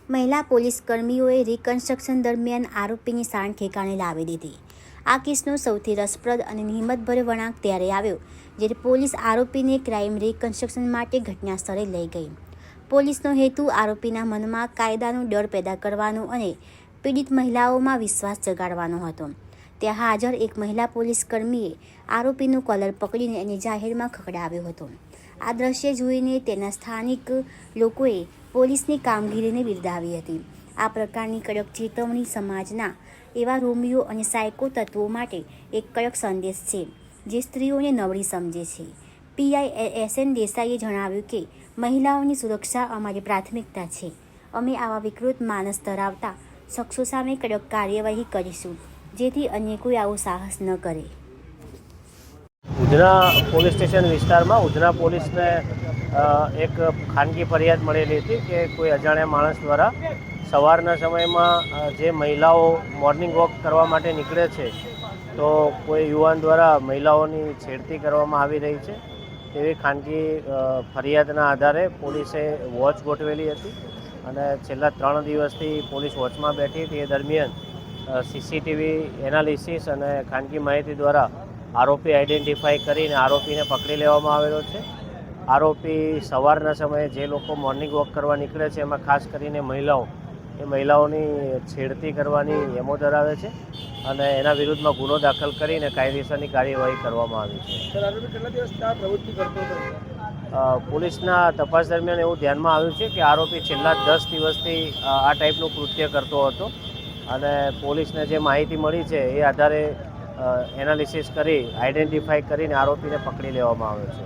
મહિલા police કર્મીઓએ reconstruction દરમિયાન આરોપીની સાણ ઠેકાણે લાવી દીધી। આ કેસનો સૌથી રસપ્રદ અને હિંમતભર્યો વળાંક ત્યારે આવ્યો જ્યારે પોલીસ આરોપીને ક્રાઇમ રિકન્સ્ટ્રક્શન માટે ઘટના સ્થળે લઈ ગઈ। પોલીસનો હેતુ આરોપીના મનમાં કાયદાનો ડર પેદા કરવાનો અને પીડિત મહિલાઓમાં વિશ્વાસ જગાડવાનો હતો। ત્યાં હાજર એક મહિલા પોલીસ કર્મીએ આરોપીનું કોલર પકડીને એને જાહેરમાં ખખડાવ્યો હતો। આ દ્રશ્ય જોઈને તેના સ્થાનિક લોકોએ પોલીસની કામગીરીને બિરદાવી હતી। આ પ્રકારની કડક ચેતવણી સમાજના એવા રોમિયો અને સાયકો તત્વો માટે એક કડક સંદેશ છે જે સ્ત્રીઓને નબળી સમજે છે। પીઆઈ એસએન દેસાઈએ જણાવ્યું કે મહિલાઓની સુરક્ષા અમારી પ્રાથમિકતા છે। અમે આવા વિકૃત માનસ ધરાવતા શખ્સો સામે કડક કાર્યવાહી કરીશું જેથી અન્ય કોઈ આવું સાહસ ન કરે। ઉધના પોલીસ સ્ટેશન વિસ્તારમાં ઉધના પોલીસને એક ખાનગી ફરિયાદ મળેલી હતી કે કોઈ અજાણ્યા માણસ દ્વારા સવારના સમયમાં જે મહિલાઓ મોર્નિંગ વોક કરવા માટે નીકળે છે તો કોઈ યુવાન દ્વારા મહિલાઓની છેડતી કરવામાં આવી રહી છે તેવી ખાનગી ફરિયાદના આધારે પોલીસે વોચ ગોઠવેલી હતી અને છેલ્લા 3 દિવસથી પોલીસ વોચમાં બેઠી હતી। એ દરમિયાન સીસીટીવી એનાલિસિસ અને ખાનગી માહિતી દ્વારા આરોપી આઈડેન્ટિફાઈ કરીને આરોપીને પકડી લેવામાં આવેલો છે। આરોપી સવારના સમયે જે લોકો મોર્નિંગ વોક કરવા નીકળે છે એમાં ખાસ કરીને મહિલાઓની છેડતી કરવાની એમો ધરાવે છે અને એના વિરુદ્ધમાં ગુનો દાખલ કરીને કાયદેસરની કાર્યવાહી કરવામાં આવી છે। પોલીસના તપાસ દરમિયાન એવું ધ્યાનમાં આવ્યું છે કે આરોપી છેલ્લા 10 દિવસથી આ ટાઈપનું કૃત્ય કરતો હતો અને પોલીસને જે માહિતી મળી છે એ આધારે એનાલિસિસ કરી આઈડેન્ટિફાઈ કરીને આરોપીને પકડી લેવામાં આવ્યો છે।